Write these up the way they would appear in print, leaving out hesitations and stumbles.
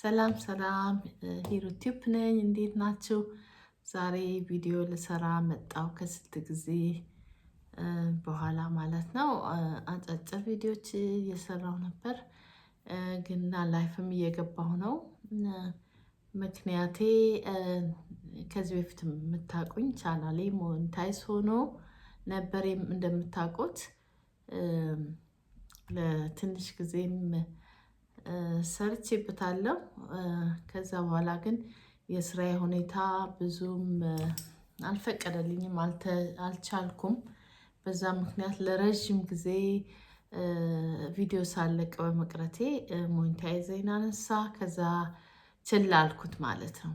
ሰላም ሰላም ሂሩቲፕ ነኝ። እንዴት ናችሁ? ዛሬ ቪዲዮ ልሰራ መጣው ከስንት ጊዜ በኋላ ማለት ነው። አጫጭር ቪዲዮዎች እየሰራው ነበር ግን ላይፍም እየገባሁ ነው። ምክንያቴ ከዚህ በፊት የምታውቁኝ ቻናሌ ሞኔታይዝ ሆኖ ነበር እንደምታውቁት ለትንሽ ጊዜም ሰርቼበታለሁ። ከዛ በኋላ ግን የስራዬ ሁኔታ ብዙም አልፈቀደልኝም፣ አልቻልኩም። በዛ ምክንያት ለረጅም ጊዜ ቪዲዮ ሳለቅ በመቅረቴ ሞኔታይዜን አነሳ። ከዛ ችላ አልኩት ማለት ነው።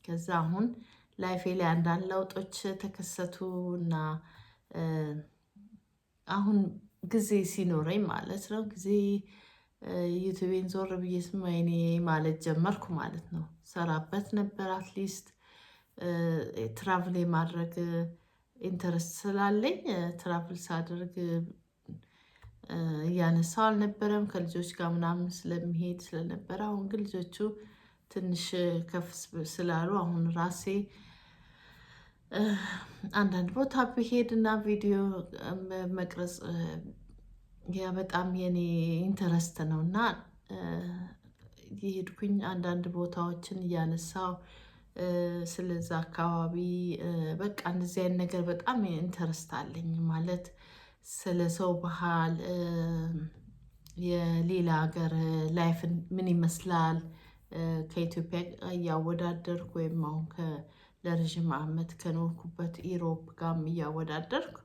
ከዛ አሁን ላይፌ ላይ አንዳንድ ለውጦች ተከሰቱ እና አሁን ጊዜ ሲኖረኝ ማለት ነው ጊዜ ዩቲዩብን ዞር ብዬ ስማይኔ ማለት ጀመርኩ ማለት ነው። ሰራበት ነበር አትሊስት ትራቭል የማድረግ ኢንተረስት ስላለኝ ትራቭል ሳደርግ እያነሳው አልነበረም ከልጆች ጋር ምናምን ስለሚሄድ ስለነበረ። አሁን ግን ልጆቹ ትንሽ ከፍ ስላሉ አሁን ራሴ አንዳንድ ቦታ ብሄድና ቪዲዮ መቅረጽ ያ በጣም የኔ ኢንተረስት ነው እና የሄድኩኝ አንዳንድ ቦታዎችን እያነሳው ስለዛ አካባቢ በቃ እንደዚህ አይነት ነገር በጣም ኢንተረስት አለኝ ማለት ስለ ሰው ባህል የሌላ ሀገር ላይፍ ምን ይመስላል ከኢትዮጵያ እያወዳደርኩ ወይም አሁን ለረጅም ዓመት ከኖርኩበት ኢሮፕ ጋር እያወዳደርኩ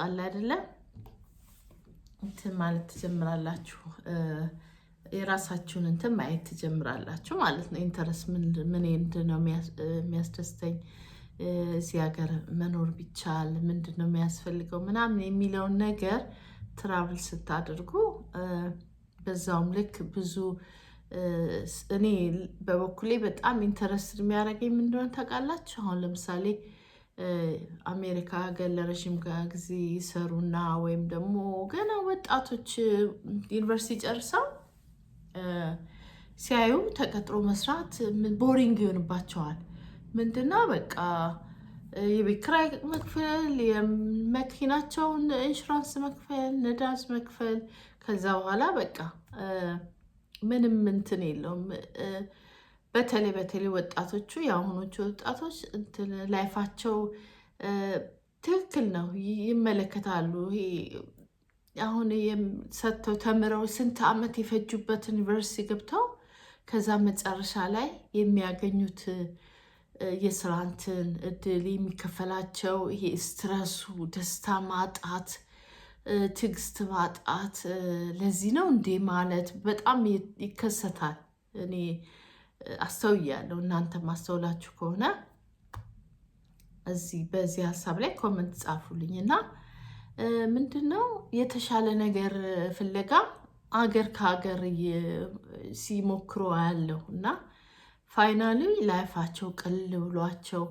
አለ አይደለም እንትን ማለት ትጀምራላችሁ። የራሳችሁን እንትን ማየት ትጀምራላችሁ ማለት ነው። ኢንተረስት ምን ምንድነው የሚያስደስተኝ፣ እዚህ ሀገር መኖር ቢቻል ምንድነው የሚያስፈልገው ምናምን የሚለውን ነገር ትራቭል ስታደርጉ በዛውም ልክ ብዙ እኔ በበኩሌ በጣም ኢንተረስትድ የሚያደርገኝ ምን እንደሆነ ታውቃላችሁ? አሁን ለምሳሌ አሜሪካ ሀገር ለረጅም ጊዜ ይሰሩና ወይም ደግሞ ገና ወጣቶች ዩኒቨርሲቲ ጨርሰው ሲያዩ ተቀጥሮ መስራት ቦሪንግ ይሆንባቸዋል። ምንድነው በቃ የቤት ኪራይ መክፈል፣ የመኪናቸውን ኢንሹራንስ መክፈል፣ ነዳጅ መክፈል፣ ከዛ በኋላ በቃ ምንም እንትን የለውም። በተለይ ወጣቶቹ የአሁኖቹ ወጣቶች እንትን ላይፋቸው ትክክል ነው ይመለከታሉ። ይሄ አሁን ሰጥተው ተምረው ስንት ዓመት የፈጁበት ዩኒቨርሲቲ ገብተው ከዛ መጨረሻ ላይ የሚያገኙት የስራ እንትን እድል የሚከፈላቸው ይሄ ስትረሱ፣ ደስታ ማጣት፣ ትዕግስት ማጣት ለዚህ ነው እንዴ ማለት በጣም ይከሰታል። እኔ አስተውያለሁ። እናንተም አስተውላችሁ ከሆነ በዚህ ሀሳብ ላይ ኮመንት ጻፉልኝ እና ምንድነው የተሻለ ነገር ፍለጋ አገር ከሀገር ሲሞክሩ ያለው እና ፋይናሊ ላይፋቸው ቅልል ብሏቸው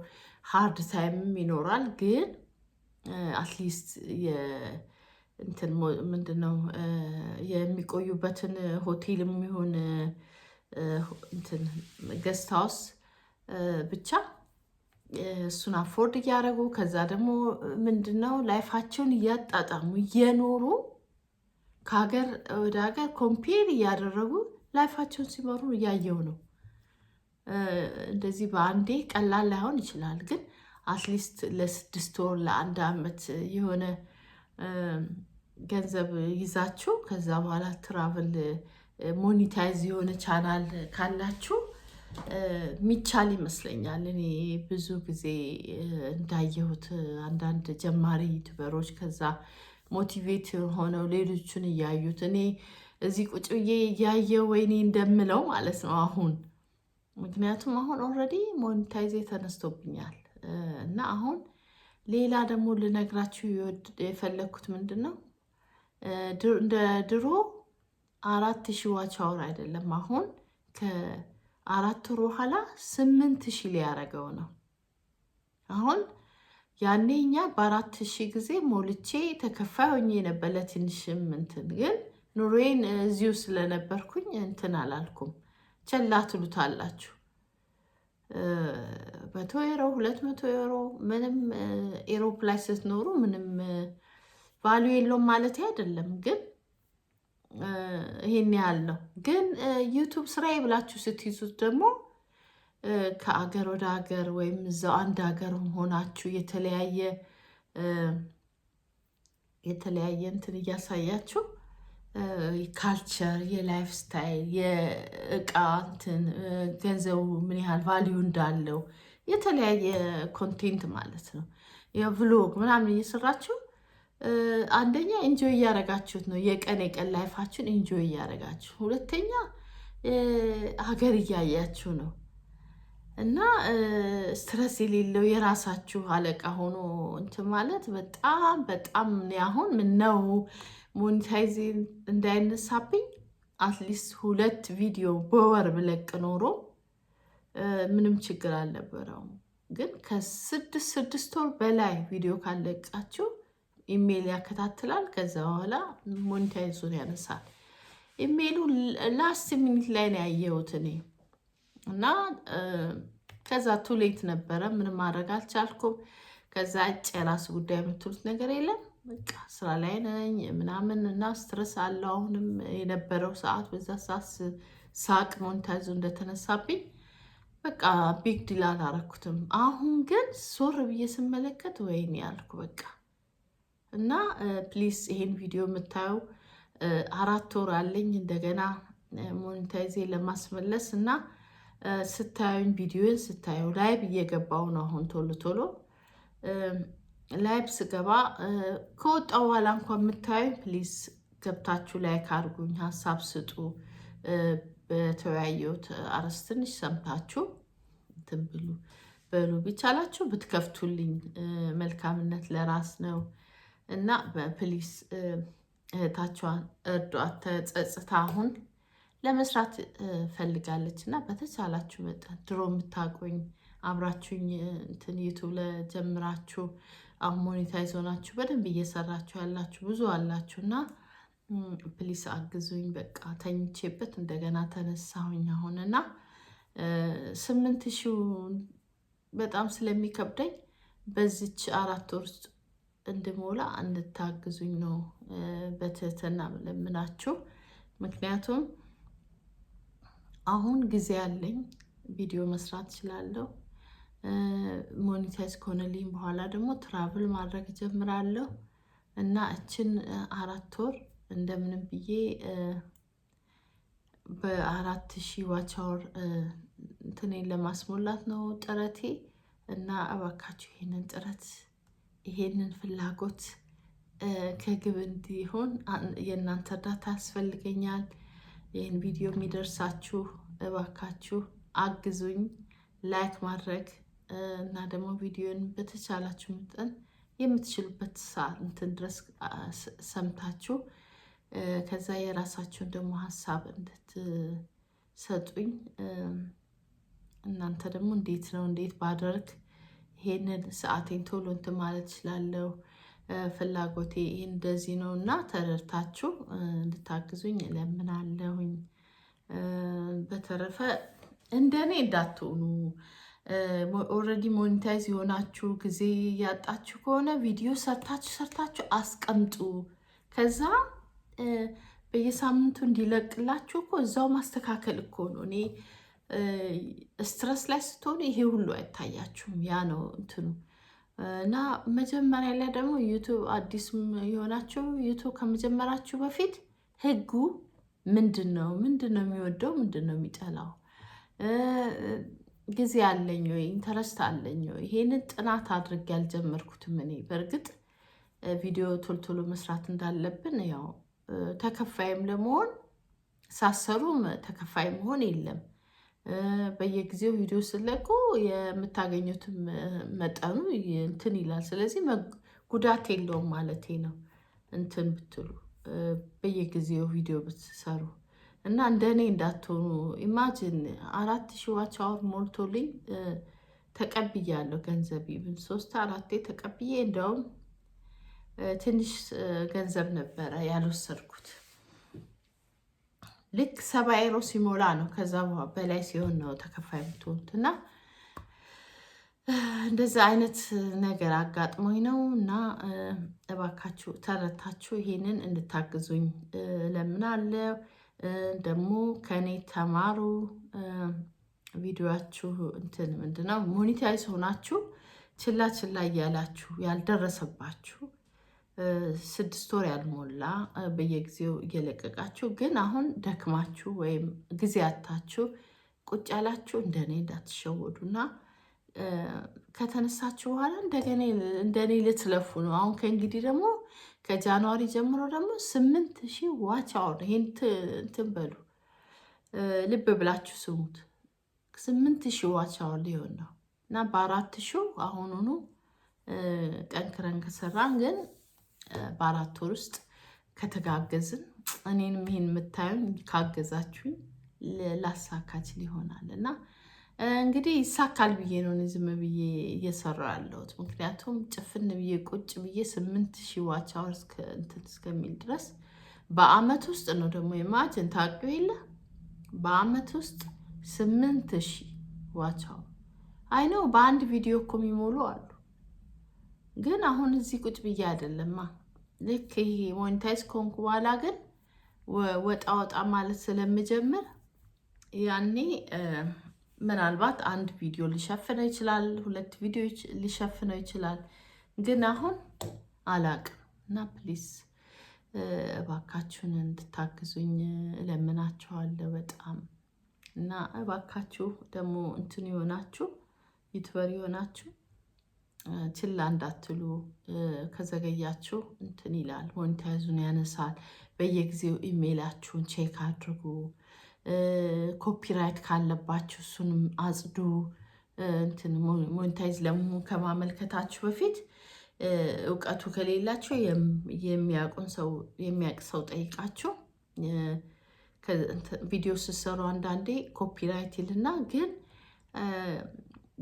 ሃርድ ታይምም ይኖራል ግን አትሊስት እንትን ምንድነው የሚቆዩበትን ሆቴልም ይሁን እንትን ገስት ሃውስ ብቻ እሱን አፎርድ እያደረጉ ከዛ ደግሞ ምንድነው ላይፋቸውን እያጣጣሙ እየኖሩ ከሀገር ወደ ሀገር ኮምፔር እያደረጉ ላይፋቸውን ሲመሩ እያየው ነው። እንደዚህ በአንዴ ቀላል ላይሆን ይችላል ግን አትሊስት ለ6 ወር ለ1 ዓመት የሆነ ገንዘብ ይዛችሁ ከዛ በኋላ ትራቭል ሞኒታይዝ የሆነ ቻናል ካላችሁ ሚቻል ይመስለኛል። እኔ ብዙ ጊዜ እንዳየሁት አንዳንድ ጀማሪ ዩቲዩበሮች ከዛ ሞቲቬት ሆነው ሌሎቹን እያዩት እኔ እዚህ ቁጭ ብዬ እያየው ወይኔ እንደምለው ማለት ነው አሁን። ምክንያቱም አሁን ኦልሬዲ ሞኔታይዝ ተነስቶብኛል እና አሁን ሌላ ደግሞ ልነግራችሁ የፈለግኩት ምንድን ነው እንደ ድሮ 4000 ዋች አወር አይደለም። አሁን ከ4 ወር በኋላ 8000 ሊያደርገው ነው። አሁን ያኔ እኛ በ4000 ጊዜ ሞልቼ ተከፋይ ሆኜ ነበር ለትንሽም እንትን ግን ኑሮዬን እዚሁ ስለነበርኩኝ እንትን አላልኩም። ቸላ ትሉታላችሁ። 100 ዩሮ 200 ዩሮ ምንም ኤሮፕ ላይ ስትኖሩ ምንም ቫሉ የለውም ማለት አይደለም፣ ግን ይሄን ያህል ነው። ግን ዩቱብ ስራዬ ብላችሁ ስትይዙት ደግሞ ከአገር ወደ ሀገር ወይም እዛው አንድ ሀገር ሆናችሁ የተለያየ እንትን እያሳያችሁ ካልቸር፣ የላይፍ ስታይል፣ የእቃ እንትን ገንዘቡ ምን ያህል ቫሊዩ እንዳለው የተለያየ ኮንቴንት ማለት ነው። የቭሎግ ምናምን እየሰራችሁ አንደኛ ኢንጆይ እያደረጋችሁት ነው፣ የቀን ላይፋችሁን ኢንጆይ እያደረጋችሁ፣ ሁለተኛ ሀገር እያያችሁ ነው እና ስትረስ የሌለው የራሳችሁ አለቃ ሆኖ እንትን ማለት በጣም በጣም አሁን ምነው ሞኔታይዝ እንዳይነሳብኝ አትሊስት 2 ቪዲዮ በወር ብለቅ ኖሮ ምንም ችግር አልነበረውም። ግን ከ6 ወር በላይ ቪዲዮ ካለቃችሁ ኢሜይል ያከታትላል። ከዛ በኋላ ሞኔታይዙን ያነሳል። ኢሜይሉ ላስት ሚኒት ላይ ነው ያየሁት እኔ እና ከዛ ቱሌት ነበረ፣ ምንም ማድረግ አልቻልኩም። ከዛ የራሱ ጉዳይ የምትሉት ነገር የለም፣ በቃ ስራ ላይ ነኝ ምናምን እና ስትረስ አለው። አሁንም የነበረው ሰዓት በዛ ሰዓት ሳቅ ሞኔታይዙ እንደተነሳብኝ በቃ ቢግ ዲል አላረኩትም። አሁን ግን ዞር ብዬ ስመለከት ወይኔ ያልኩ በቃ እና ፕሊስ ይሄን ቪዲዮ የምታየው 4 ወር አለኝ እንደገና ሞኔታይዜ ለማስመለስ እና ስታዩኝ ቪዲዮን ስታዩ ላይቭ እየገባው ነው። አሁን ቶሎ ቶሎ ላይቭ ስገባ ከወጣው በኋላ እንኳን የምታዩኝ ፕሊስ ገብታችሁ ላይክ አድርጉኝ፣ ሀሳብ ስጡ። በተወያየሁት አርዕስት ትንሽ ሰምታችሁ እንትን በሉ ቢቻላችሁ ብትከፍቱልኝ። መልካምነት ለራስ ነው እና በፕሊስ እህታችኋን እርዷት። ተጸጽታ አሁን ለመስራት ፈልጋለች እና በተቻላችሁ መጠን ድሮ የምታቆኝ አብራችሁኝ እንትን ዩቱብ ለጀምራችሁ አሁን ሞኔታይዝ ሆናችሁ በደንብ እየሰራችሁ ያላችሁ ብዙ አላችሁ እና ፕሊስ አግዙኝ። በቃ ተኝቼበት እንደገና ተነሳሁኝ አሁን እና 8,000 በጣም ስለሚከብደኝ በዚች 4 ወር ውስጥ እንድሞላ እንድታግዙኝ ነው በትህትና ለምናችሁ። ምክንያቱም አሁን ጊዜ ያለኝ ቪዲዮ መስራት እችላለሁ። ሞኔታይዝ ከሆነልኝ በኋላ ደግሞ ትራቭል ማድረግ ጀምራለሁ እና እችን 4 ወር እንደምንም ብዬ በ4,000 ዋች አወር እንትኔን ለማስሞላት ነው ጥረቴ እና እባካችሁ ይሄንን ጥረት ይሄንን ፍላጎት ከግብ እንዲሆን የእናንተ እርዳታ ያስፈልገኛል። ይህን ቪዲዮ የሚደርሳችሁ እባካችሁ አግዙኝ። ላይክ ማድረግ እና ደግሞ ቪዲዮን በተቻላችሁ መጠን የምትችሉበት ሰዓት እንትን ድረስ ሰምታችሁ ከዛ የራሳችሁን ደግሞ ሀሳብ እንድትሰጡኝ። እናንተ ደግሞ እንዴት ባደርግ ይሄንን ሰዓቴን ቶሎ እንትን ማለት እችላለሁ፣ ፍላጎቴ ይሄን እንደዚህ ነው እና ተረድታችሁ እንድታግዙኝ እለምናለሁኝ። በተረፈ እንደኔ እንዳትሆኑ። ኦልሬዲ ሞኔታይዝ የሆናችሁ ጊዜ ያጣችሁ ከሆነ ቪዲዮ ሰርታችሁ አስቀምጡ። ከዛ በየሳምንቱ እንዲለቅላችሁ እኮ እዛው ማስተካከል እኮ ነው። እኔ ስትረስ ላይ ስትሆኑ ይሄ ሁሉ አይታያችሁም። ያ ነው እንትኑ እና መጀመሪያ ላይ ደግሞ ዩቱብ አዲስ የሆናችሁ ዩቱብ ከመጀመራችሁ በፊት ህጉ ምንድን ነው የሚወደው፣ ምንድን ነው የሚጠላው፣ ጊዜ አለኝ ወይ፣ ኢንተረስት አለኝ ወይ፣ ይሄንን ጥናት አድርጌ ያልጀመርኩትም እኔ። በእርግጥ ቪዲዮ ቶሎ መስራት እንዳለብን ያው ተከፋይም ለመሆን ሳሰሩም ተከፋይ መሆን የለም። በየጊዜው ቪዲዮ ስለቁ የምታገኙትም መጠኑ እንትን ይላል። ስለዚህ ጉዳት የለውም ማለቴ ነው እንትን ብትሉ በየጊዜው ቪዲዮ ብትሰሩ እና እንደኔ እንዳትሆኑ። ኢማጂን 4,000 ዋች አወር ሞልቶልኝ ተቀብያለሁ። ገንዘብ ይብን 3-4 ተቀብዬ እንደውም ትንሽ ገንዘብ ነበረ ያልወሰድኩት። ልክ 70 ዩሮ ሲሞላ ነው። ከዛ በላይ ሲሆን ነው ተከፋይ የምትሆኑት። እና እንደዛ አይነት ነገር አጋጥሞኝ ነው። እና እባካችሁ ተረታችሁ ይሄንን እንድታግዙኝ እለምናለሁ። ደግሞ ከኔ ተማሩ። ቪዲዮአችሁ እንትን ምንድነው ሞኒታይዝ ሆናችሁ ችላ ችላ እያላችሁ ያልደረሰባችሁ 6 ወር ያልሞላ በየጊዜው እየለቀቃችሁ ግን አሁን ደክማችሁ ወይም ጊዜ አታችሁ ቁጭ ያላችሁ እንደኔ እንዳትሸወዱና ከተነሳችሁ በኋላ እንደኔ ልትለፉ ነው። አሁን ከእንግዲህ ደግሞ ከጃንዋሪ ጀምሮ ደግሞ 8000 ዋች አወር ይሄን እንትን በሉ ልብ ብላችሁ ስሙት። 8000 ዋች አወር ሊሆን ነው እና በ4000 አሁኑኑ ጠንክረን ከሰራን ግን በ4 ወር ውስጥ ከተጋገዝን እኔንም ይሄን የምታዩኝ ካገዛችሁኝ ላሳካች ሊሆናል እና እንግዲህ ይሳካል ብዬ ነው ዝም ብዬ እየሰራሁ ያለሁት። ምክንያቱም ጭፍን ብዬ ቁጭ ብዬ 8000 ዋች አወር እስከሚል ድረስ በአመት ውስጥ ነው ደግሞ ኢማጅን ታውቂው የለ በአመት ውስጥ 8000 ዋች አወር አይ ነው በአንድ ቪዲዮ እኮ የሚሞሉ አሉ። ግን አሁን እዚህ ቁጭ ብዬ አይደለማ። ልክ ይሄ ሞኔታይዝ ከሆንኩ በኋላ ግን ወጣ ማለት ስለምጀምር ያኔ ምናልባት አንድ ቪዲዮ ሊሸፍነው ይችላል፣ 2 ቪዲዮዎች ሊሸፍነው ይችላል። ግን አሁን አላቅም እና ፕሊስ እባካችሁን እንድታግዙኝ እለምናችኋለሁ በጣም እና እባካችሁ ደግሞ እንትን ይሆናችሁ ዩቲዩበር ይሆናችሁ ችላ እንዳትሉ። ከዘገያችሁ እንትን ይላል ሞኔታይዙን ያነሳል። በየጊዜው ኢሜይላችሁን ቼክ አድርጉ። ኮፒራይት ካለባችሁ እሱንም አጽዱ። እንትን ሞኔታይዝ ለመሆን ከማመልከታችሁ በፊት እውቀቱ ከሌላችሁ የሚያውቅ ሰው ጠይቃችሁ ቪዲዮ ስትሰሩ አንዳንዴ ኮፒራይት ይልና ግን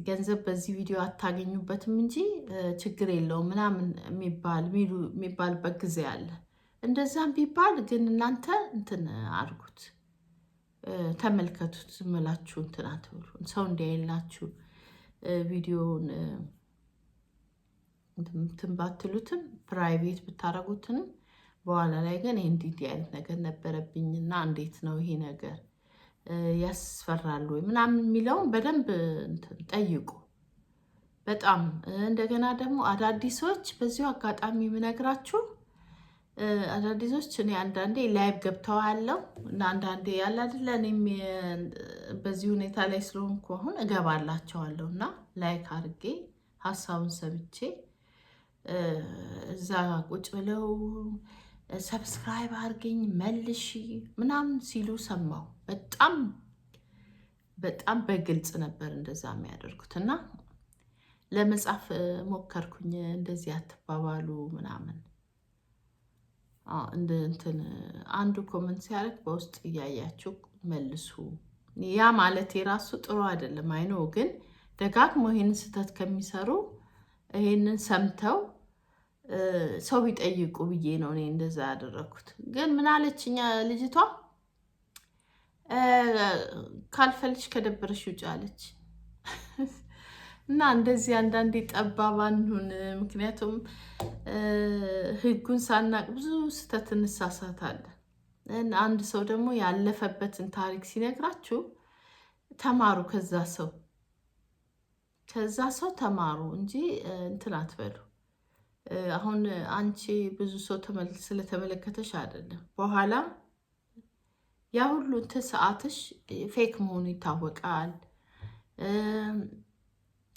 ገንዘብ በዚህ ቪዲዮ አታገኙበትም እንጂ ችግር የለውም ምናምን የሚባልበት ጊዜ አለ። እንደዛም ቢባል ግን እናንተ እንትን አድርጉት፣ ተመልከቱት። ዝም ብላችሁ እንትን አትበሉ። ሰው እንዲያይላችሁ ቪዲዮውን እንትን ባትሉትም ፕራይቬት ብታረጉትንም በኋላ ላይ ግን እንዲህ አይነት ነገር ነበረብኝና እንዴት ነው ይሄ ነገር ያስፈራል ወይ ምናምን የሚለውን በደንብ ጠይቁ። በጣም እንደገና ደግሞ አዳዲሶች በዚሁ አጋጣሚ የምነግራችሁ አዳዲሶች እኔ አንዳንዴ ላይቭ ገብተው አለው እና አንዳንዴ ያለ አይደለ እኔም በዚህ ሁኔታ ላይ ስለሆንኩ አሁን እገባላቸዋለሁ እና ላይክ አድርጌ ሀሳቡን ሰምቼ እዛ ቁጭ ብለው ሰብስክራይብ አድርገኝ መልሺ ምናምን ሲሉ ሰማሁ። በጣም በግልጽ ነበር እንደዛ የሚያደርጉት እና ለመጻፍ ሞከርኩኝ። እንደዚህ አትባባሉ ምናምን እንትን አንዱ ኮመንት ሲያደርግ በውስጥ እያያችሁ መልሱ። ያ ማለት የራሱ ጥሩ አይደለም አይኖ፣ ግን ደጋግሞ ይሄንን ስህተት ከሚሰሩ ይሄንን ሰምተው ሰው ቢጠይቁ ብዬ ነው እኔ እንደዛ ያደረኩት። ግን ምን አለችኛ ልጅቷ፣ ካልፈልሽ ከደበረሽ ውጭ አለች። እና እንደዚህ አንዳንዴ ጠባብ አንሁን። ምክንያቱም ሕጉን ሳናቅ ብዙ ስህተት እንሳሳታለን። አንድ ሰው ደግሞ ያለፈበትን ታሪክ ሲነግራችሁ ተማሩ፣ ከዛ ሰው ተማሩ እንጂ እንትን አትበሉ። አሁን አንቺ ብዙ ሰው ስለተመለከተሽ አይደለም፣ በኋላ ያ ሁሉ እንትን ሰዓትሽ ፌክ መሆኑ ይታወቃል።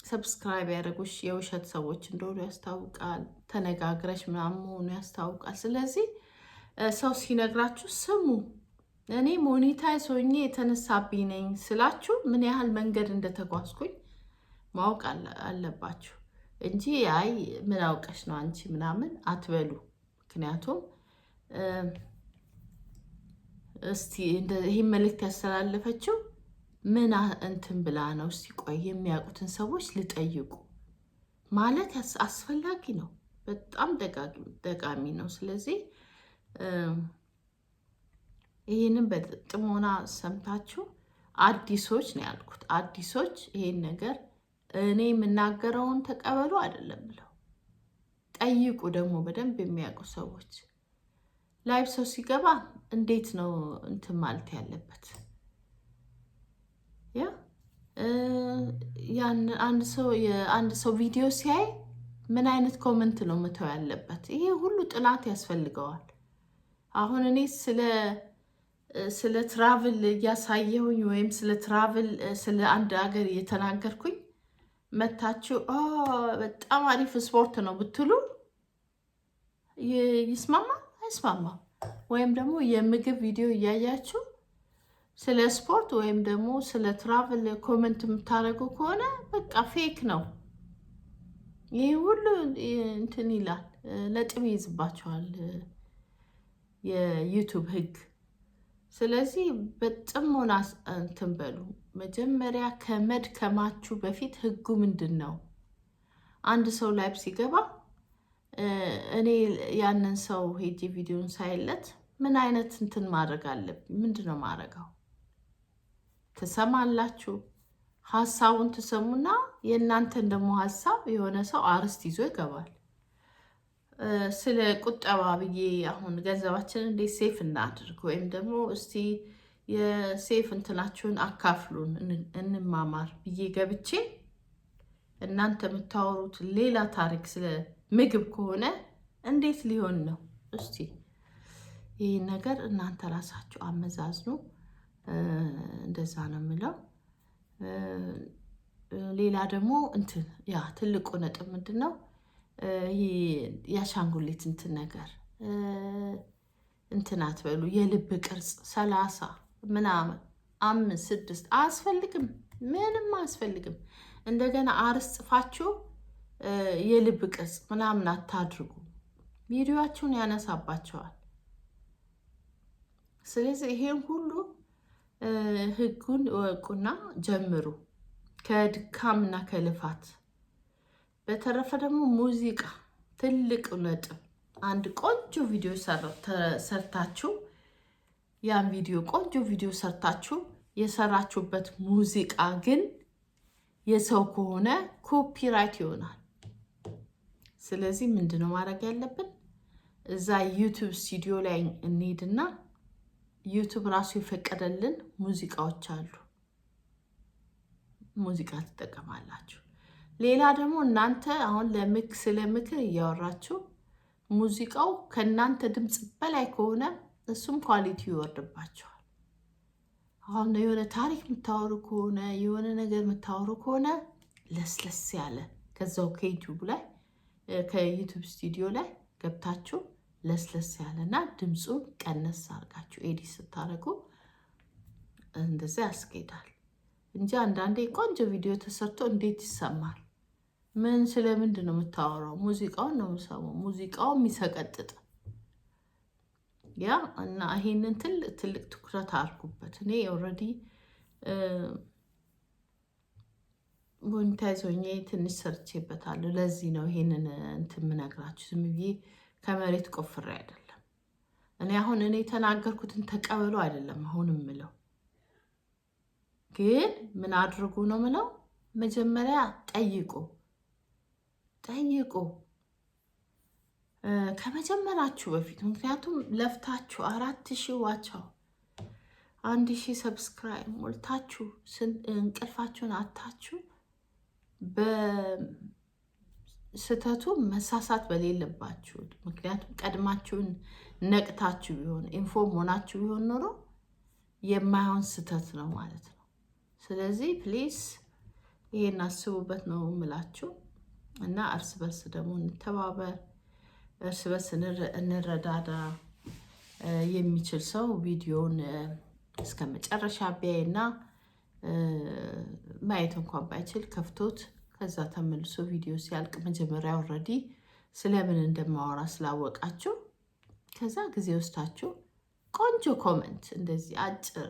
ሰብስክራይብ ያደረጉሽ የውሸት ሰዎች እንደሆኑ ያስታውቃል። ተነጋግረሽ ምናምን መሆኑ ያስታውቃል። ስለዚህ ሰው ሲነግራችሁ ስሙ። እኔ ሞኔታይዝ ሆኜ የተነሳብኝ ነኝ ስላችሁ ምን ያህል መንገድ እንደተጓዝኩኝ ማወቅ አለባችሁ እንጂ አይ ምን አውቀሽ ነው አንቺ ምናምን አትበሉ። ምክንያቱም እስቲ ይህን መልእክት ያስተላለፈችው ምን እንትን ብላ ነው? እስቲ ቆይ የሚያውቁትን ሰዎች ልጠይቁ ማለት አስፈላጊ ነው። በጣም ጠቃሚ ነው። ስለዚህ ይህንን በጥሞና ሰምታችሁ አዲሶች ነው ያልኩት፣ አዲሶች ይሄን ነገር እኔ የምናገረውን ተቀበሉ አይደለም ብለው ጠይቁ። ደግሞ በደንብ የሚያውቁ ሰዎች ላይቭ ሰው ሲገባ እንዴት ነው እንትን ማለት ያለበት? አንድ ሰው ቪዲዮ ሲያይ ምን አይነት ኮመንት ነው መተው ያለበት? ይሄ ሁሉ ጥናት ያስፈልገዋል። አሁን እኔ ስለ ትራቭል እያሳየሁኝ ወይም ስለ ትራቭል ስለ አንድ ሀገር እየተናገርኩኝ መታችሁ በጣም አሪፍ ስፖርት ነው ብትሉ ይስማማ አይስማማ? ወይም ደግሞ የምግብ ቪዲዮ እያያችሁ ስለ ስፖርት ወይም ደግሞ ስለ ትራቭል ኮመንት የምታደርጉ ከሆነ በቃ ፌክ ነው። ይህ ሁሉ እንትን ይላል፣ ነጥብ ይይዝባቸዋል የዩቱብ ህግ። ስለዚህ በጥሞና እንትን በሉ። መጀመሪያ ከመድከማችሁ በፊት ህጉ ምንድን ነው? አንድ ሰው ላይቭ ሲገባ እኔ ያንን ሰው ሄጂ ቪዲዮን ሳይለት ምን አይነት እንትን ማድረግ አለብኝ? ምንድን ነው ማድረገው? ትሰማላችሁ፣ ሀሳቡን ትሰሙና የእናንተን ደግሞ ሀሳብ የሆነ ሰው አርስት ይዞ ይገባል። ስለ ቁጠባ ብዬ አሁን ገንዘባችንን እንዴት ሴፍ እናድርግ ወይም ደግሞ እስቲ የሴፍ እንትናችሁን አካፍሉን እንማማር ብዬ ገብቼ እናንተ የምታወሩት ሌላ ታሪክ ስለ ምግብ ከሆነ እንዴት ሊሆን ነው? እስቲ ይህ ነገር እናንተ ራሳችሁ አመዛዝኑ። እንደዛ ነው የምለው። ሌላ ደግሞ ትልቁ ነጥብ ምንድን ነው? ይህ የአሻንጉሊት እንትን ነገር እንትን አትበሉ። የልብ ቅርጽ 30 ምናምን 5 6 አያስፈልግም፣ ምንም አያስፈልግም። እንደገና አርስ ጽፋችሁ የልብ ቅርጽ ምናምን አታድርጉ፣ ቪዲዮአችሁን ያነሳባቸዋል። ስለዚህ ይሄን ሁሉ ህጉን እወቁና ጀምሩ ከድካምና ከልፋት። በተረፈ ደግሞ ሙዚቃ ትልቅ ነጥብ። አንድ ቆንጆ ቪዲዮ ሰርታችሁ ያን ቪዲዮ ቆንጆ ቪዲዮ ሰርታችሁ የሰራችሁበት ሙዚቃ ግን የሰው ከሆነ ኮፒራይት ይሆናል። ስለዚህ ምንድነው ማድረግ ያለብን? እዛ ዩቱብ ስቱዲዮ ላይ እንሄድና ዩቱብ ራሱ የፈቀደልን ሙዚቃዎች አሉ፣ ሙዚቃ ትጠቀማላችሁ። ሌላ ደግሞ እናንተ አሁን ስለ ምክር እያወራችሁ ሙዚቃው ከእናንተ ድምፅ በላይ ከሆነ እሱም ኳሊቲ ይወርድባቸዋል። አሁን የሆነ ታሪክ የምታወሩ ከሆነ የሆነ ነገር የምታወሩ ከሆነ ለስለስ ያለ ከዛው ከዩቱብ ላይ ከዩቱብ ስቱዲዮ ላይ ገብታችሁ ለስለስ ያለና ድምፁን ቀነስ አድርጋችሁ ኤዲት ስታደርጉ እንደዛ ያስኬዳል እንጂ አንዳንዴ ቆንጆ ቪዲዮ ተሰርቶ እንዴት ይሰማል? ምን ስለምንድን ነው የምታወራው? ሙዚቃውን ነው የምሰማው። ሙዚቃው የሚሰቀጥጥ እና ይሄንን ትልቅ ትኩረት አድርጉበት። እኔ ኦልሬዲ ሞኒታይዝ ሆኜ ትንሽ ሰርቼበታለሁ። ለዚህ ነው ይሄንን እንትን የምነግራችሁ። ዝም ብዬ ከመሬት ቆፍሬ አይደለም። እኔ የተናገርኩትን ተቀበሉ አይደለም አሁን የምለው፣ ግን ምን አድርጉ ነው የምለው። መጀመሪያ ጠይቁ ከመጀመራችሁ በፊት። ምክንያቱም ለፍታችሁ 4000 ዋቻው 1000 ሰብስክራይብ ሞልታችሁ እንቅልፋችሁን አታችሁ በስተቱ መሳሳት በሌለባችሁ። ምክንያቱም ቀድማችሁን ነቅታችሁ ቢሆን ኢንፎርም ሆናችሁ ቢሆን ኖሮ የማይሆን ስተት ነው ማለት ነው። ስለዚህ ፕሊስ ይሄን አስቡበት ነው የምላችሁ። እና እርስ በርስ ደግሞ እንተባበር፣ እርስ በርስ እንረዳዳ። የሚችል ሰው ቪዲዮውን እስከ መጨረሻ ቢያይና ማየት እንኳን ባይችል ከፍቶት ከዛ ተመልሶ ቪዲዮ ሲያልቅ መጀመሪያ ኦልሬዲ ስለምን እንደማወራ ስላወቃችሁ ከዛ ጊዜ ወስዳችሁ ቆንጆ ኮመንት እንደዚህ አጭር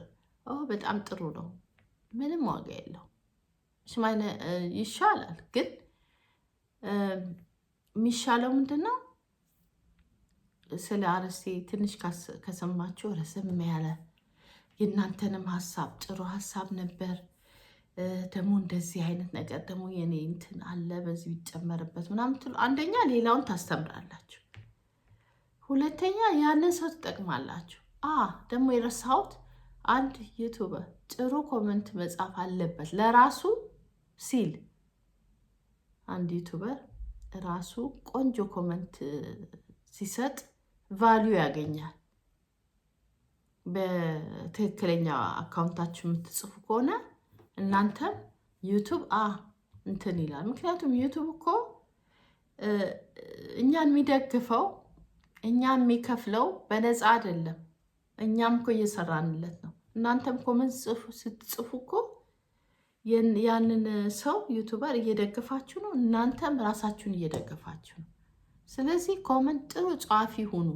በጣም ጥሩ ነው፣ ምንም ዋጋ የለው ይሻላል። ግን የሚሻለው ምንድን ነው? ስለ አርዕስቴ ትንሽ ከሰማችሁ ረዘም ያለ የእናንተንም ሀሳብ ጥሩ ሀሳብ ነበር። ደግሞ እንደዚህ አይነት ነገር ደግሞ የኔ እንትን አለ በዚህ ቢጨመርበት ምናምን ትሉ፣ አንደኛ ሌላውን ታስተምራላችሁ፣ ሁለተኛ ያንን ሰው ትጠቅማላችሁ። ደግሞ የረሳሁት አንድ ዩቱበር ጥሩ ኮመንት መጻፍ አለበት ለራሱ ሲል፣ አንድ ዩቱበር ራሱ ቆንጆ ኮመንት ሲሰጥ ቫሊዩ ያገኛል። በትክክለኛ አካውንታችሁ የምትጽፉ ከሆነ እናንተም ዩቱብ እንትን ይላል። ምክንያቱም ዩቱብ እኮ እኛን የሚደግፈው እኛን የሚከፍለው በነፃ አይደለም። እኛም እኮ እየሰራንለት ነው። እናንተም ኮመንት ስትጽፉ እኮ ያንን ሰው ዩቱበር እየደገፋችሁ ነው፣ እናንተም ራሳችሁን እየደገፋችሁ ነው። ስለዚህ ኮመንት ጥሩ ጸሐፊ ሁኑ።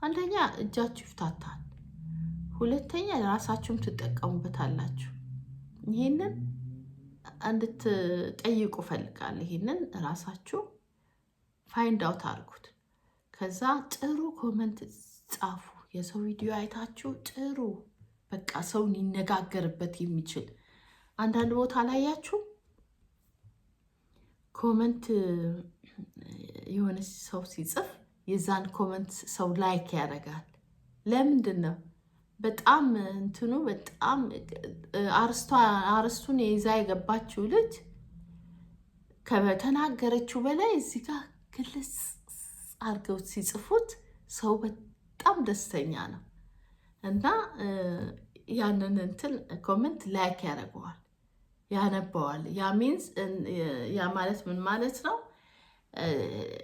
አንደኛ እጃችሁ ይፍታታል፣ ሁለተኛ ራሳችሁም ትጠቀሙበታላችሁ። ይሄንን እንድትጠይቁ ፈልጋለሁ። ይሄንን ራሳችሁ ፋይንድ አውት አድርጉት። ከዛ ጥሩ ኮመንት ጻፉ። የሰው ቪዲዮ አይታችሁ ጥሩ በቃ ሰውን ይነጋገርበት የሚችል አንዳንድ ቦታ ላይ ያችሁ ኮመንት የሆነ ሰው ሲጽፍ የዛን ኮመንት ሰው ላይክ ያደርጋል። ለምንድን ነው? በጣም እንትኑ በጣም አርስቱን የይዛ የገባችው ልጅ ከተናገረችው በላይ እዚህ ጋር ግልጽ አድርገው ሲጽፉት ሰው በጣም ደስተኛ ነው እና ያንን እንትን ኮመንት ላይክ ያደርገዋል፣ ያነበዋል። ያ ማለት ምን ማለት ነው?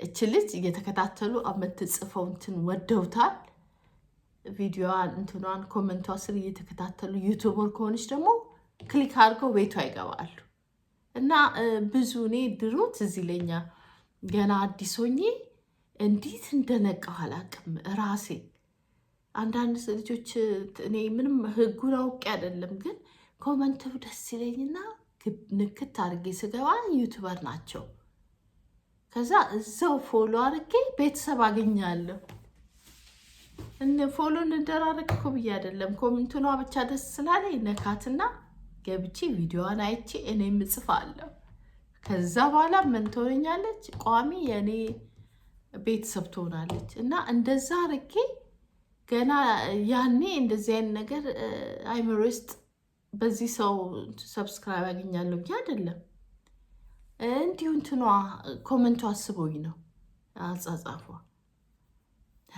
እች ልጅ እየተከታተሉ የምትጽፈው እንትን ወደውታል። ቪዲዮዋን እንትኗን ኮመንቷ ስር እየተከታተሉ ዩቱበር ከሆነች ደግሞ ክሊክ አድርገው ቤቷ ይገባሉ። እና ብዙ እኔ ድሮ ትዝ ይለኛል ገና አዲስ ሆኜ እንዴት እንደነቃሁ አላውቅም ራሴ። አንዳንድ ልጆች እኔ ምንም ህጉን አውቄ አይደለም፣ ግን ኮመንቱ ደስ ይለኝና ንክት አድርጌ ስገባ ዩቱበር ናቸው። ከዛ እዛው ፎሎ አድርጌ ቤተሰብ አገኛለሁ። ፎሎ እንደራረግ እኮ ብዬ አይደለም፣ ኮመንቱኗ ብቻ ደስ ስላለኝ ነካትና ገብቼ ቪዲዮዋን አይቼ እኔም እጽፋለሁ። ከዛ በኋላ ምን ትሆነኛለች? ቋሚ የእኔ ቤተሰብ ትሆናለች። እና እንደዛ አድርጌ ገና ያኔ እንደዚህ አይነት ነገር አይምሮ ውስጥ በዚህ ሰው ሰብስክራይብ ያገኛለሁ ብዬ አይደለም፣ እንዲሁ እንትኗ ኮመንቷ አስቦኝ ነው። አጻጻፏ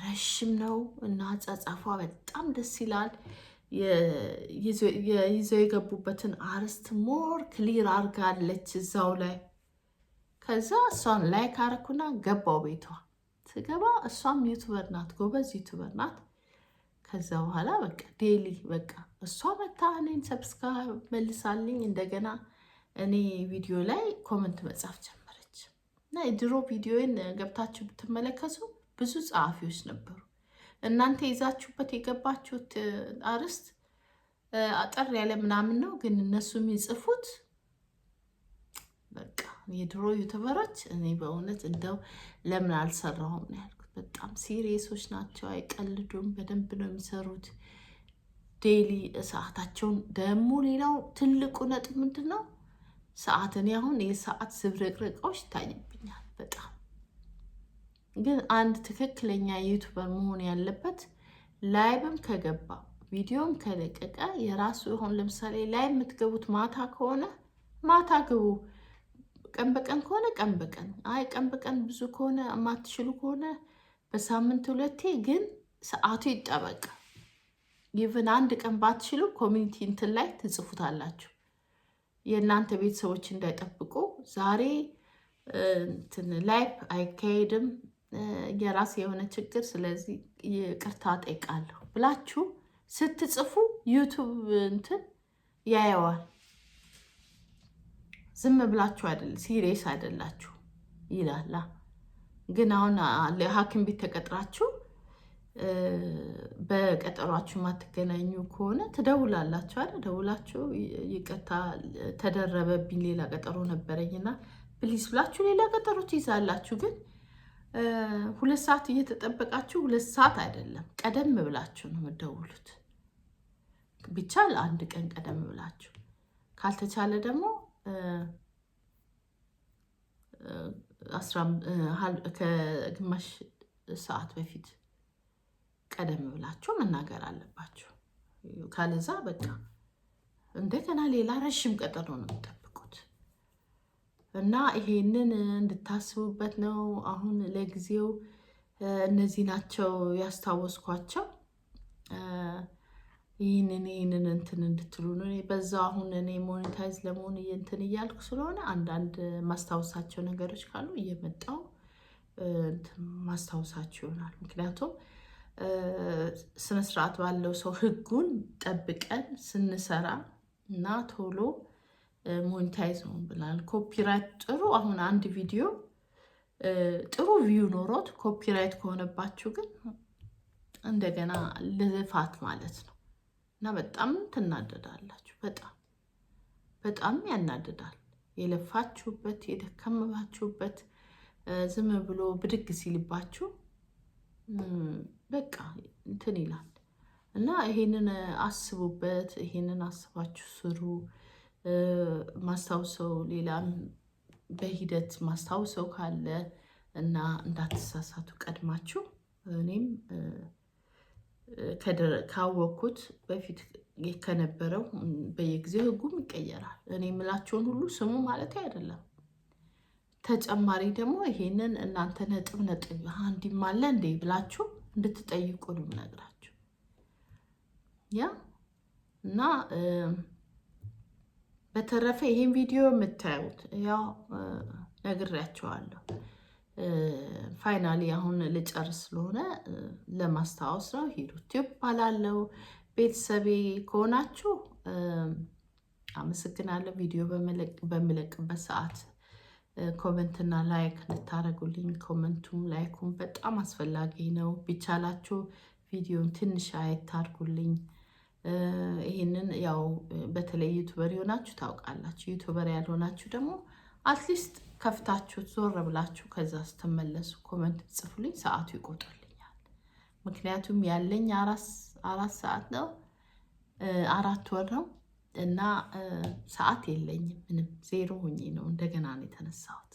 ረሽም ነው እና አጻጻፏ በጣም ደስ ይላል። ይዘው የገቡበትን አርስት ሞር ክሊር አርጋለች እዛው ላይ። ከዛ እሷን ላይክ አረኩና ገባው ቤቷ። ስገባ እሷም ዩቱበር ናት፣ ጎበዝ ዩቱበር ናት። ከዛ በኋላ በቃ ዴሊ በቃ እሷ መታ እኔን ሰብስክራይብ መልሳልኝ እንደገና እኔ ቪዲዮ ላይ ኮመንት መጻፍ ጀመረች። እና የድሮ ቪዲዮን ገብታችሁ ብትመለከቱ ብዙ ጸሐፊዎች ነበሩ። እናንተ ይዛችሁበት የገባችሁት አርስት አጠር ያለ ምናምን ነው፣ ግን እነሱ የሚጽፉት በቃ የድሮ ዩቱበሮች እኔ በእውነት እንደው ለምን አልሰራሁም ነው ያልኩት። በጣም ሲሪየሶች ናቸው፣ አይቀልዱም፣ በደንብ ነው የሚሰሩት ዴይሊ ሰዓታቸውን። ደግሞ ሌላው ትልቁ ነጥብ ምንድን ነው? ሰዓት። እኔ አሁን የሰዓት ዝብርቅርቆች ይታይብኛል በጣም። ግን አንድ ትክክለኛ ዩቱበር መሆን ያለበት ላይቭም ከገባ ቪዲዮም ከለቀቀ የራሱ ይሆን። ለምሳሌ ላይ የምትገቡት ማታ ከሆነ ማታ ግቡ፣ ቀን በቀን ከሆነ ቀን በቀን፣ አይ ቀን በቀን ብዙ ከሆነ የማትችሉ ከሆነ በሳምንት 2 ግን ሰዓቱ ይጠበቅ። ይቭን አንድ ቀን ባትችሉ ኮሚኒቲ እንትን ላይ ትጽፉታላችሁ፣ የእናንተ ቤተሰቦች እንዳይጠብቁ ዛሬ እንትን ላይቭ አይካሄድም፣ የራስ የሆነ ችግር፣ ስለዚህ ይቅርታ ጠይቃለሁ ብላችሁ ስትጽፉ ዩቱብ እንትን ያየዋል። ዝም ብላችሁ አይደል፣ ሲሪየስ አይደላችሁ ይላላ። ግን አሁን ለሐኪም ቤት ተቀጥራችሁ በቀጠሯችሁ ማትገናኙ ከሆነ ትደውላላችሁ አይደል? ደውላችሁ ይቅርታ ተደረበብኝ ሌላ ቀጠሮ ነበረኝና ፕሊስ ብላችሁ ሌላ ቀጠሮ ትይዛላችሁ። ግን 2 ሰዓት እየተጠበቃችሁ 2 ሰዓት አይደለም፣ ቀደም ብላችሁ ነው የምትደውሉት። ቢቻል 1 ቀን ቀደም ብላችሁ፣ ካልተቻለ ደግሞ ከግማሽ ሰዓት በፊት ቀደም ብላችሁ መናገር አለባችሁ። ካለዛ በቃ እንደገና ሌላ ረዥም ቀጠሮ ነው የምጠብቁት። እና ይሄንን እንድታስቡበት ነው። አሁን ለጊዜው እነዚህ ናቸው ያስታወስኳቸው። ይህንን እንትን እንድትሉ ነው። በዛው አሁን እኔ ሞኔታይዝ ለመሆን እንትን እያልኩ ስለሆነ አንዳንድ ማስታወሳቸው ነገሮች ካሉ እየመጣው ማስታወሳቸው ይሆናል። ምክንያቱም ስነስርዓት ባለው ሰው ህጉን ጠብቀን ስንሰራ እና ቶሎ ሞኔታይዝ ነው ብላል። ኮፒራይት ጥሩ አሁን አንድ ቪዲዮ ጥሩ ቪው ኖሮት ኮፒራይት ከሆነባችሁ ግን እንደገና ልፋት ማለት ነው እና በጣም ትናደዳላችሁ። በጣም ያናድዳል። የለፋችሁበት የደከመባችሁበት ዝም ብሎ ብድግ ሲልባችሁ በቃ እንትን ይላል እና ይሄንን አስቡበት። ይሄንን አስባችሁ ስሩ። ማስታውሰው ሌላም በሂደት ማስታውሰው ካለ እና እንዳትሳሳቱ ቀድማችሁ እኔም ካወቅኩት በፊት ከነበረው በየጊዜው ህጉም ይቀየራል። እኔ የምላችሁን ሁሉ ስሙ ማለት አይደለም። ተጨማሪ ደግሞ ይሄንን እናንተ ነጥብ እንዲም አለ እንዴ ብላችሁ እንድትጠይቁ ነው የምነግራችሁ። ያ እና በተረፈ ይሄን ቪዲዮ የምታዩት ያው ነግሬያቸዋለሁ። ፋይናሊ አሁን ልጨርስ ስለሆነ ለማስታወስ ነው። ዩቲዩብ ባላለው ቤተሰቤ ከሆናችሁ አመሰግናለሁ። ቪዲዮ በምለቅበት ሰዓት ኮመንትና ላይክ እንድታደርጉልኝ፣ ኮመንቱም ላይኩም በጣም አስፈላጊ ነው። ቢቻላችሁ ቪዲዮን ትንሽ አየት አድርጉልኝ። ይህንን ያው በተለይ ዩቱበር የሆናችሁ ታውቃላችሁ። ዩቱበር ያልሆናችሁ ደግሞ አትሊስት ከፍታችሁ ዞር ብላችሁ ከዛ ስትመለሱ ኮመንት ጽፉልኝ፣ ሰዓቱ ይቆጥርልኛል። ምክንያቱም ያለኝ 4 ሰዓት ነው፣ 4 ወር ነው እና ሰዓት የለኝም ምንም። 0 ሁኜ ነው እንደገና ነው የተነሳሁት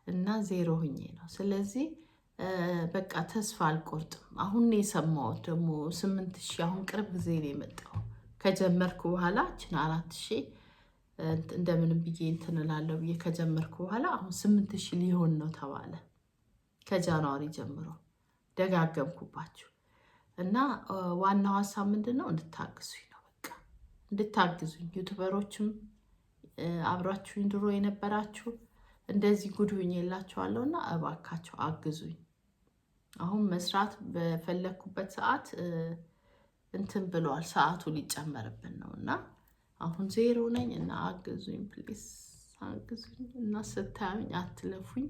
እና 0 ሁኜ ነው። ስለዚህ በቃ ተስፋ አልቆርጥም። አሁን የሰማሁት ደግሞ 8000 አሁን ቅርብ ጊዜ ነው የመጣው። ከጀመርኩ በኋላ እችን 4000 እንደምንም ብዬ እንትን እላለሁ ብዬ ከጀመርኩ በኋላ አሁን 8000 ሊሆን ነው ተባለ። ከጃንዋሪ ጀምሮ ደጋገምኩባችሁ እና ዋናው ሀሳብ ምንድን ነው? እንድታግዙኝ ነው። በቃ እንድታግዙኝ ዩቱበሮችም አብራችሁኝ ድሮ የነበራችሁ እንደዚህ ጉድ ሁኜላችኋለሁ እና እባካችሁ አግዙኝ። አሁን መስራት በፈለግኩበት ሰዓት እንትን ብለዋል፣ ሰዓቱ ሊጨመርብን ነው እና አሁን 0 ነኝ እና አግዙኝ ፕሊስ፣ አግዙኝ እና ስታዩኝ አትለፉኝ።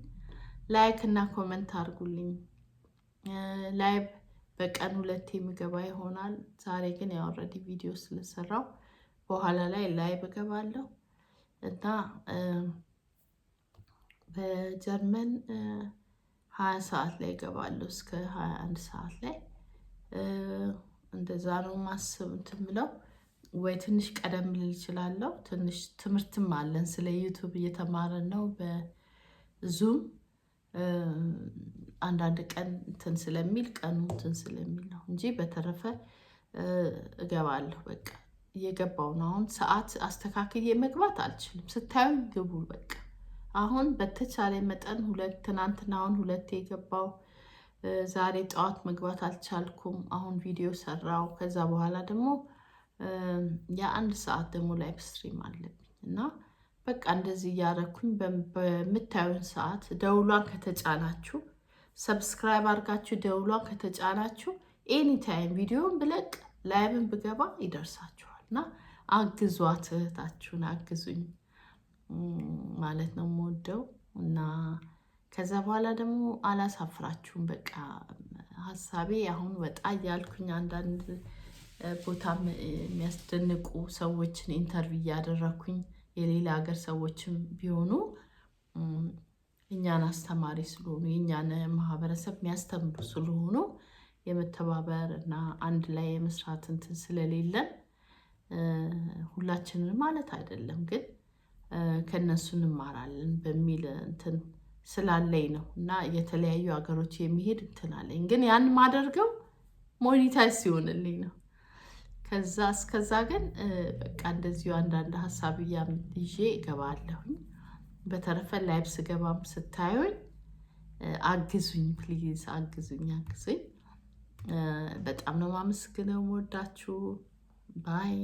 ላይክ እና ኮመንት አድርጉልኝ። ላይቭ በቀን 2 የሚገባ ይሆናል። ዛሬ ግን ያወረዲ ቪዲዮ ስለሰራው በኋላ ላይ ላይቭ እገባለሁ እና በጀርመን 20 ሰዓት ላይ እገባለሁ እስከ 21 ሰዓት ላይ እንደዛ ነው ማስብ እንትን ምለው። ወይ ትንሽ ቀደም ልል እችላለሁ። ትንሽ ትምህርትም አለን ስለ ዩቱብ እየተማረን ነው በዙም። አንዳንድ ቀን እንትን ስለሚል ቀኑ እንትን ስለሚል ነው እንጂ በተረፈ እገባለሁ። በቃ እየገባው ነው። አሁን ሰዓት አስተካክዬ መግባት አልችልም። ስታዩ ግቡ በቃ። አሁን በተቻለ መጠን ትናንትና አሁን 2 የገባው ዛሬ ጠዋት መግባት አልቻልኩም። አሁን ቪዲዮ ሰራው። ከዛ በኋላ ደግሞ የ1 ሰዓት ደግሞ ላይቭ ስትሪም አለብኝ እና በቃ እንደዚህ እያረኩኝ በምታዩን ሰዓት ደውሏን ከተጫናችሁ ሰብስክራይብ አድርጋችሁ ደውሏን ከተጫናችሁ ኤኒታይም ቪዲዮን ብለቅ ላይቭን ብገባ ይደርሳችኋል እና አግዟት፣ እህታችሁን አግዙኝ ማለት ነው የምወደው እና ከዛ በኋላ ደግሞ አላሳፍራችሁም። በቃ ሀሳቤ አሁን ወጣ እያልኩኝ አንዳንድ ቦታም የሚያስደንቁ ሰዎችን ኢንተርቪው እያደረኩኝ የሌላ ሀገር ሰዎችም ቢሆኑ እኛን አስተማሪ ስለሆኑ የእኛን ማህበረሰብ የሚያስተምሩ ስለሆኑ የመተባበር እና አንድ ላይ የመስራት እንትን ስለሌለን ሁላችንን ማለት አይደለም፣ ግን ከነሱ እንማራለን በሚል እንትን ስላለኝ ነው እና የተለያዩ ሀገሮች የሚሄድ እንትን አለኝ። ግን ያን ማደርገው ሞኒታይዝ ሲሆንልኝ ነው። ከዛ እስከዛ ግን በቃ እንደዚሁ አንዳንድ ሀሳብ ይዤ እገባለሁኝ። በተረፈ ላይቭ ስገባም ስታዩኝ አግዙኝ፣ ፕሊዝ አግዙኝ። በጣም ነው የማመሰግነው። የምወዳችሁ ባይ